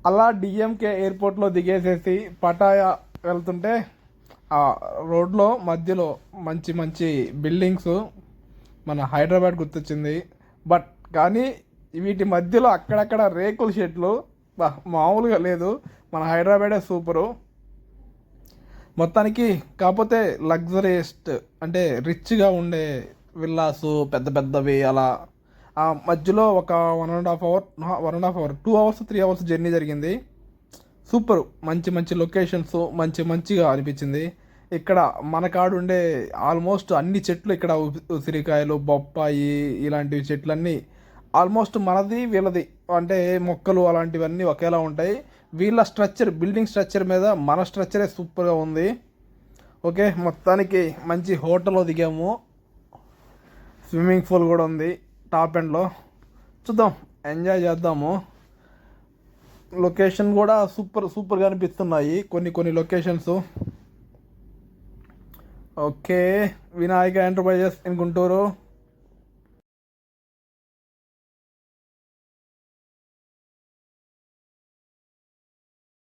అలా డిఎంకే ఎయిర్పోర్ట్లో దిగేసేసి పటాయా వెళ్తుంటే ఆ రోడ్లో మధ్యలో మంచి మంచి బిల్డింగ్స్ మన హైదరాబాద్ గుర్తొచ్చింది. బట్ కానీ వీటి మధ్యలో అక్కడక్కడ రేకుల షెడ్లు మామూలుగా లేదు. మన హైదరాబాదే సూపరు మొత్తానికి. కాకపోతే లగ్జరీయస్ట్ అంటే రిచ్గా ఉండే విల్లాసు పెద్ద పెద్దవి అలా. ఆ మధ్యలో ఒక 1.5 hour 1.5 hour 2 hours 3 hours journey జరిగింది. సూపర్ మంచి మంచి లొకేషన్స్ మంచిగా అనిపించింది. ఇక్కడ మన కాడు ఉండే ఆల్మోస్ట్ అన్ని చెట్లు ఇక్కడ ఉసిరికాయలు బొప్పాయి ఇలాంటివి చెట్లన్నీ ఆల్మోస్ట్ మనది వీళ్ళది అంటే మొక్కలు అలాంటివన్నీ ఒకేలా ఉంటాయి. వీళ్ళ స్ట్రక్చర్ బిల్డింగ్ స్ట్రక్చర్ మీద మన స్ట్రక్చరే సూపర్గా ఉంది. ఓకే మొత్తానికి మంచి హోటల్లో దిగాము. స్విమ్మింగ్ పూల్ కూడా ఉంది టాప్ ఎండ్లో. చూద్దాం ఎంజాయ్ చేద్దాము. లొకేషన్ కూడా సూపర్గా అనిపిస్తున్నాయి కొన్ని locations. Okay Vinayaka enterprises in Guntur.